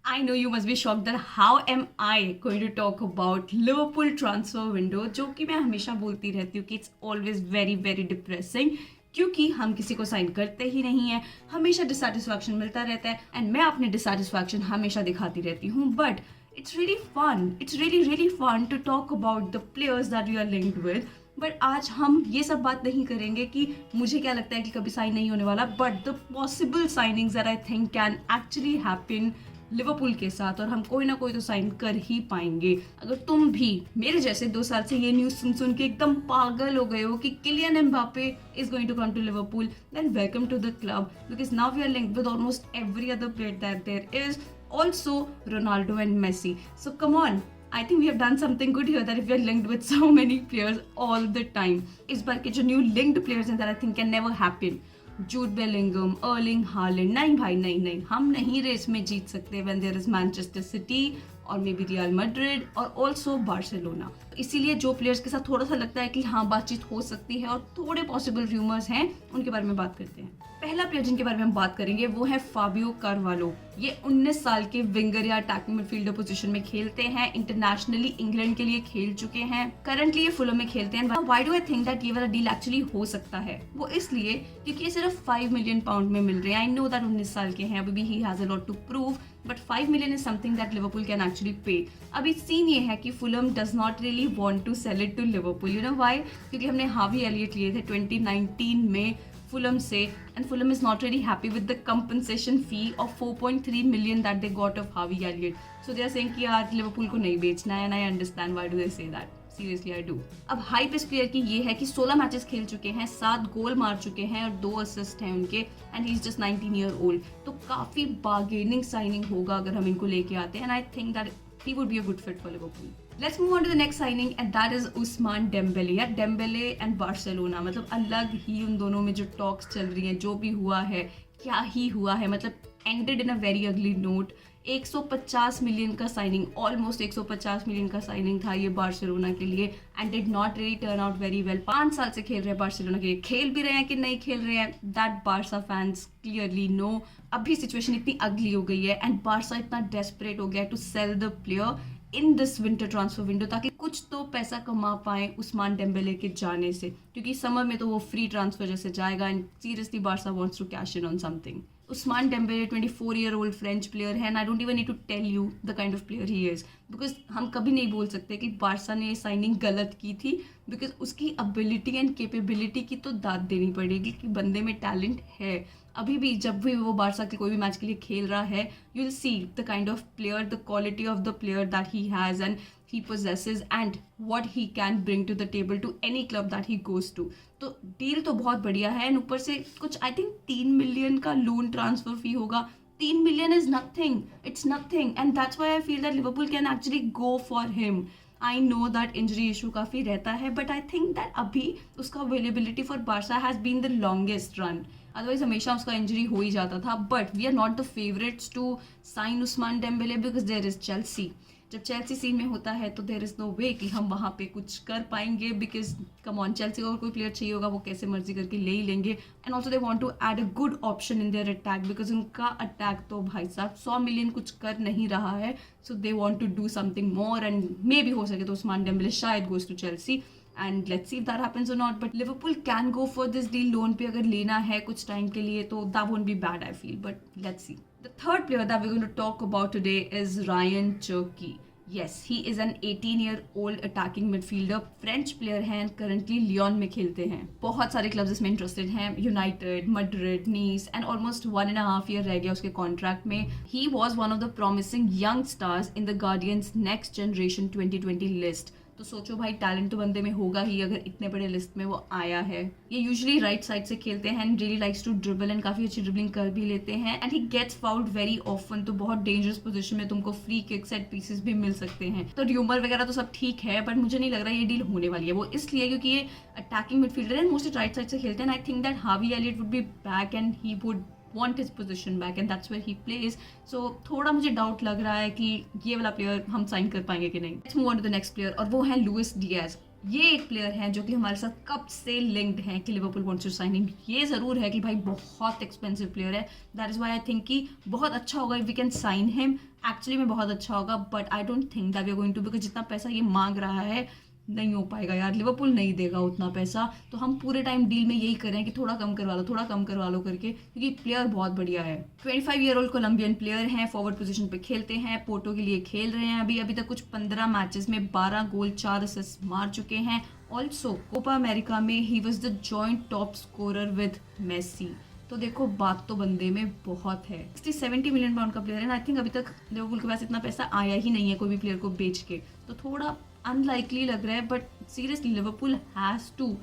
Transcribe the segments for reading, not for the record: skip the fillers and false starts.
I know you must be shocked that how am I going to talk about Liverpool transfer window, जो कि मैं हमेशा बोलती रहती हूँ कि it's always very very depressing, क्योंकि हम किसी को साइन करते ही नहीं है, हमेशा डिससेटिस्फैक्शन मिलता रहता है एंड मैं अपने डिससेटिस्फैक्शन हमेशा दिखाती रहती हूँ. But it's really fun to talk about the players that you are linked with. But आज हम ये सब बात नहीं करेंगे कि मुझे क्या लगता है कि कभी साइन नहीं होने वाला, but the possible signings that I think can actually happen Liverpool के साथ, और हम कोई ना कोई तो साइन कर ही पाएंगे. अगर तुम भी मेरे जैसे 2 साल से ये न्यूज़ सुन सुन के एकदम पागल हो गए हो कि Kylian Mbappe is going to come to Liverpool, then welcome to the club, because now we are linked with almost every other player that there is, also Ronaldo and Messi. So come on, I think we have done something good here that if we are linked with so many players all the time. इस बार के जो new linked players हैं that I think can never happen. Jude Bellingham, Erling Haaland, नहीं भाई नहीं, हम नहीं race में जीत सकते when there is Manchester city और मे बी रियल मैड्रिड और ऑल्सो बार्सिलोना. इसीलिए जो प्लेयर्स के साथ थोड़ा सा लगता है कि हाँ बातचीत हो सकती है और थोड़े पॉसिबल रूमर्स हैं, उनके बारे में बात करते हैं. पहला प्लेयर जिनके बारे में हम बात करेंगे वो है फाबियो कार्वालो. ये 19 साल के विंगर या अटैकिंग मिडफील्डर पोजीशन में खेलते हैं. इंटरनेशनली इंग्लैंड के लिए खेल चुके हैं. करंटली ये फुलहम में खेलते हैं. Why do I think that ये वाला डील एक्चुअली हो सकता है? वो इसलिए क्योंकि ये सिर्फ 5 मिलियन पाउंड में मिल रहे हैं. आई नो दैट 19 साल के हैं, अभी भी ही has a lot to prove, but 5 million is something that Liverpool can actually pay. अभी सीन ये है कि Fulham does not really want to sell it to Liverpool. You know why? क्योंकि हमने हावी एलियट लिए थे 2019 में Fulham से, and Fulham is not really happy with the compensation fee of 4.3 million that they got of Harvey Elliott. So they are saying कि यार Liverpool को नहीं बेचना है, and I understand why do they say that. Seriously I do. अब hype इस player की ये है कि 16 मैचेस खेल चुके हैं, 7 गोल मार चुके हैं और 2 असिस्ट हैं उनके, and he is just 19 year old. तो काफी बार्गेनिंग साइनिंग होगा अगर हम इनको लेके आते हैं, and I think that he would be a good fit for Liverpool. Let's move on to the next signing and that is Ousmane Dembele. यार Dembele and Barcelona, मतलब अलग ही उन दोनों में जो टॉक्स चल रही हैं, जो भी हुआ है क्या ही हुआ है, मतलब ended in a very ugly note. 150 million का साइनिंग, ऑलमोस्ट 150 मिलियन का साइनिंग था ये बार्सिलोना के लिए, and did not really turn out very well. 5 साल से खेल रहे हैं बार्सिलोना के लिए. खेल भी रहे हैं कि नहीं खेल रहे हैं, that Barca fans clearly know. अभी सिचुएशन इतनी अगली हो गई है एंड बार्सा इतना डेस्परेट हो गया to sell the player in this winter transfer window, ताकि कुछ तो पैसा कमा पाए उस्मान डेम्बेले के जाने से, क्योंकि समर में तो वो फ्री ट्रांसफर जैसे जाएगा, and seriously Barca wants to cash in on something. Ousmane Dembele 24-year-old French player है, and I don't even need to tell you the kind of player he is, because हम कभी नहीं बोल सकते कि Barca ने ये साइनिंग गलत की थी, बिकॉज उसकी एबिलिटी एंड कैपेबिलिटी की तो दाद देनी पड़ेगी कि बंदे में टैलेंट है. अभी भी जब भी वो बार्सा के कोई भी मैच के लिए खेल रहा है, you will see the kind of player, the quality of the player that he has and he possesses and what he can bring to the table to any club that he goes to. तो deal तो बहुत बढ़िया है, and ऊपर से कुछ I think 3 million का loan transfer fee होगा. 3 million is nothing, it's nothing, and that's why I feel that Liverpool can actually go for him. I know that injury issue काफ़ी रहता है, बट आई थिंक दैट अभी उसका availability for Barca has been the longest run. Otherwise हमेशा उसका injury हो ही जाता था, but we are not the favourites to sign Ousmane Dembele because there is Chelsea. जब चेल्सी सीन में होता है तो देयर इज़ नो वे कि हम वहाँ पे कुछ कर पाएंगे, बिकॉज कम ऑन चेल्सी को अगर कोई प्लेयर चाहिए होगा वो कैसे मर्जी करके ले ही लेंगे. And also they want to add a good option in their attack, because उनका अटैक तो भाई साहब 100 मिलियन कुछ कर नहीं रहा है. So they want to do something more, and maybe हो सके तो उस्मान डेम्बेले शायद goes to Chelsea, and let's see if that happens or not. But Liverpool can go for this deal. Loan पे अगर लेना है कुछ time के लिए तो that won't be bad I feel, but let's see. The third player that we're going to talk about today is Ryan Cherki. Yes, he is an 18-year-old attacking midfielder. French player हैं, currently Lyon में खेलते हैं. बहुत सारे clubs इसमें interested हैं, United, Madrid, Nice, and almost 1.5 year रह गया उसके contract में. He was one of the promising young stars in the Guardian's Next Generation 2020 list. तो सोचो भाई, टैलेंट तो बंदे में होगा ही अगर इतने बड़े लिस्ट में वो आया है. ये यूजुअली राइट साइड से खेलते हैं and really likes to dribble, and काफ़ी अच्छी ड्रिबलिंग कर भी लेते हैं, and he gets fouled very often. तो बहुत डेंजरस पोजीशन में तुमको फ्री किक, सेट पीसेस भी मिल सकते हैं. तो र्यूमर वगैरह तो सब ठीक है, बट मुझे नहीं लग रहा ये डील होने वाली है. वो इसलिए क्योंकि ये अटैकिंग मिडफील्डर है, मोस्टली राइट साइड से खेलते हैं. I think that Harvey Elliott would be back and he would want his position back and that's where he plays. So थोड़ा मुझे डाउट लग रहा है कि ये वाला प्लेयर हम साइन कर पाएंगे कि नहीं. Let's move on to the next player और वो है लुइस डियाज. ये एक प्लेयर है जो कि हमारे साथ कब से लिंक्ड है कि Liverpool wants to sign him. ये ज़रूर है कि भाई बहुत एक्सपेंसिव प्लेयर है, that is why I think कि बहुत अच्छा होगा if we can sign him. Actually में बहुत अच्छा होगा, but I don't think that we are going to, because जितना पैसा ये मांग रहा है नहीं हो पाएगा यार, लिवरपूल नहीं देगा उतना पैसा। तो हम पूरे टाइम डील में यही कर रहे हैं कि थोड़ा कम करवा लो, थोड़ा कम करवा लो करके, क्योंकि प्लेयर बहुत बढ़िया है। 25 ईयर ओल्ड कोलंबियन प्लेयर हैं, फॉरवर्ड पोजीशन पे खेलते हैं, पोर्टो के लिए खेल रहे हैं। अभी तक कुछ 15 मैचेस में 12 गोल 4 असिस्ट मार चुके हैं। ऑल्सो कोपा अमेरिका में he was the joint top scorer with Messi. तो देखो बात तो बंदे में बहुत है। 60-70 मिलियन पाउंड का प्लेयर है, आई थिंक अभी तक लिवरपूल के पास इतना पैसा आया ही नहीं है कोई भी प्लेयर को बेच के, तो थोड़ा अनलाइकली लग रहा है। But seriously Liverpool has to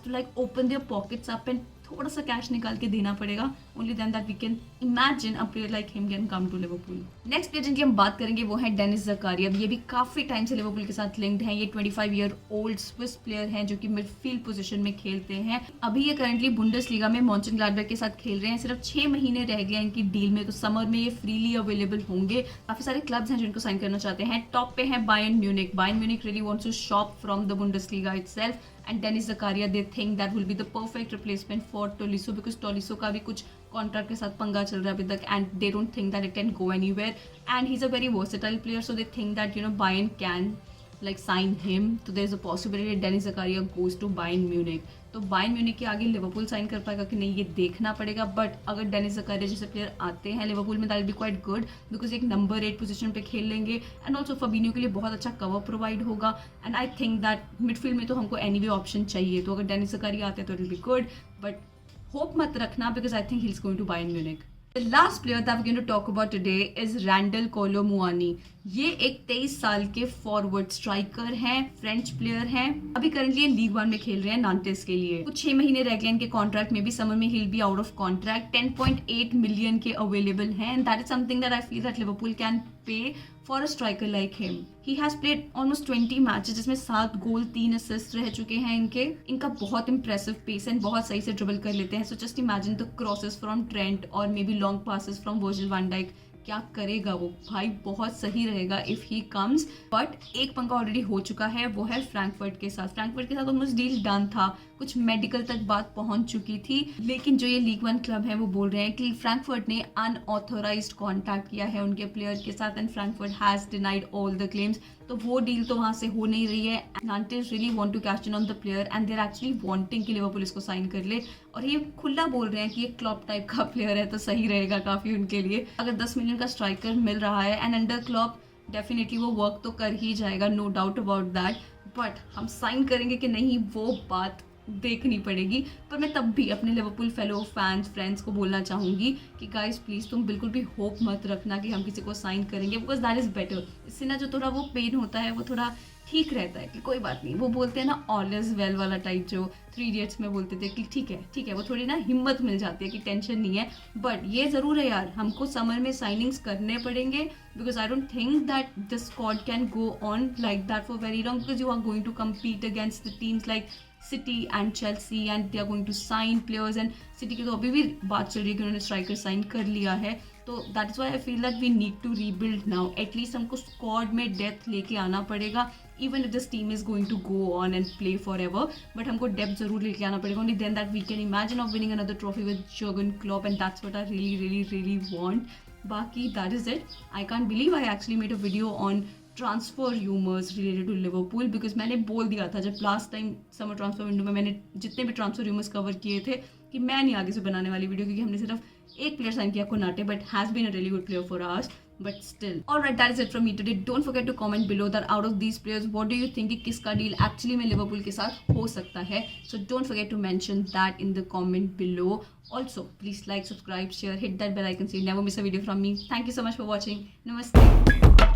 like open their pockets up and थोड़ा सा कैश निकाल के देना पड़ेगा। Only then that we can imagine a player like him can come to Liverpool. Next player जिनकी हम बात करेंगे वो है डेनिस ज़कारिया। ये भी काफी टाइम से लिवरपूल के साथ लिंक्ड हैं। ये 25 ईयर ओल्ड स्विस प्लेयर हैं जो कि मिडफील्ड पोजीशन में खेलते हैं। अभी ये करंटली बुंडेसलीगा में मॉन्चेनग्लाडबाख के साथ खेल रहे हैं। सिर्फ 6 महीने रह गए इनकी डील में, तो समर में ये फ्रीली अवेलेबल होंगे। काफी सारे क्लब्स हैं जिनको साइन करना चाहते हैं। टॉप पे है Bayern Munich really wants to shop from the Bundesliga itself, and Dennis Zakaria, they think that will be the perfect replacement for Tolisso, because Tolisso का भी कुछ कॉन्ट्रैक्ट के साथ पंगा चल रहा है अभी तक, and they don't think that it can go anywhere, and he's a very versatile player, so they think that Bayern can like sign him, so there's a possibility that Dennis Zakaria goes to Bayern Munich। तो Bayern Munich के आगे Liverpool sign कर पाएगा कि नहीं ये देखना पड़ेगा, बट अगर डेनिस ज़कारिया जैसे प्लेयर आते हैं लिवरपूल में that will be quite good, because एक नंबर 8 पोजीशन पे खेल लेंगे, एंड ऑल्सो फबीनियो के लिए बहुत अच्छा कवर प्रोवाइड होगा। And I think that midfield में तो हमको एनीवे ऑप्शन चाहिए, तो अगर डेनिस ज़कारिया आते हैं तो it will be good, but hope मत रखना because I think he is going to Bayern Munich. The last player that we're going to talk about today is Randal Kolo Muani। ये एक 23 साल के फॉरवर्ड स्ट्राइकर हैं, French player हैं। अभी currently league 1 में खेल रहे हैं नांटेस के लिए। कुछ 6 महीने रह गए इनके कॉन्ट्रैक्ट में भी, समर में he'll be out of contract। 10.8 million के अवेलेबल हैं, and that is something that I feel that Liverpool can pay for a striker like him। He has played almost 20 matches जिसमें 7 गोल 3 असिस्ट रह चुके हैं इनके। इनका बहुत इंप्रेसिव पेस एंड बहुत सही से ड्रिबल कर लेते हैं। So just imagine the crosses from Trent और maybe long passes from Virgil van Dijk. क्या करेगा वो भाई, बहुत सही रहेगा इफ ही कम्स। बट एक पंगा ऑलरेडी हो चुका है, वो है फ्रैंकफर्ट के साथ ऑलमोस्ट डील डन था, कुछ मेडिकल तक बात पहुंच चुकी थी, लेकिन जो ये लीग 1 क्लब है वो बोल रहे हैं कि फ्रैंकफर्ट ने अनऑथोराइज्ड कॉन्टैक्ट किया है उनके प्लेयर के साथ, and Frankfurt has denied all the claims. तो वो डील तो वहां से हो नहीं रही है। Nantes really want to cash in on the player and they are actually wanting कि लिवरपूल इसको साइन कर ले, और ये खुला बोल रहे हैं कि ये क्लॉप टाइप का प्लेयर है तो सही रहेगा काफी उनके लिए। अगर 10 मिलियन का स्ट्राइकर मिल रहा है एंड अंडर क्लॉप, डेफिनेटली वो वर्क तो कर ही जाएगा, no doubt about that. But हम साइन करेंगे कि नहीं वो बात देखनी पड़ेगी। पर मैं तब भी अपने लिवरपूल फेलो फैंस फ्रेंड्स को बोलना चाहूँगी कि गाइस प्लीज़ तुम बिल्कुल भी होप मत रखना कि हम किसी को साइन करेंगे, बिकॉज दैट इज़ बेटर। इससे ना जो थोड़ा वो पेन होता है वो थोड़ा ठीक रहता है कि कोई बात नहीं, वो बोलते हैं ना ऑल इज वेल वाला टाइप, जो 3 इडियट्स में बोलते थे कि ठीक है, वो थोड़ी ना हिम्मत मिल जाती है कि टेंशन नहीं है। बट ये ज़रूर है यार, हमको समर में साइनिंग्स करने पड़ेंगे, because I don't think that the squad can go on like that for very long, because you are going to compete against the teams like City and Chelsea and they are going to sign players. And City की तो अभी भी बात चल रही है कि उन्होंने स्ट्राइकर साइन कर लिया है, तो that is why I feel that we need to rebuild now. At least हमको स्क्वाड में डेप्थ लेके आना पड़ेगा, even if this team is going to go on and play forever, but हमको डेप्थ जरूर लेके आना पड़ेगा। Only then that we can imagine of winning another trophy with Jurgen Klopp, and that's what I really want. बाकी that is it. I can't believe I actually made a video on transfer rumours related to Liverpool, because मैंने बोल दिया था जब last time summer transfer window में मैंने जितने भी ट्रांसफर र्यूमर्स कवर किए थे कि मैं नहीं आगे से बनाने वाली वीडियो, क्योंकि हमने सिर्फ एक प्लेयर साइन किया Konate, but has been a really good player for us, but still. Alright, that is it from me today. Don't forget to comment below that out of these players, what do you think कि किसका deal actually में Liverpool के साथ हो सकता है. So don't forget to mention that in the comment below. Also, please like, subscribe, share, hit that bell icon so you never miss a video from me. Thank you so much for watching. Namaste.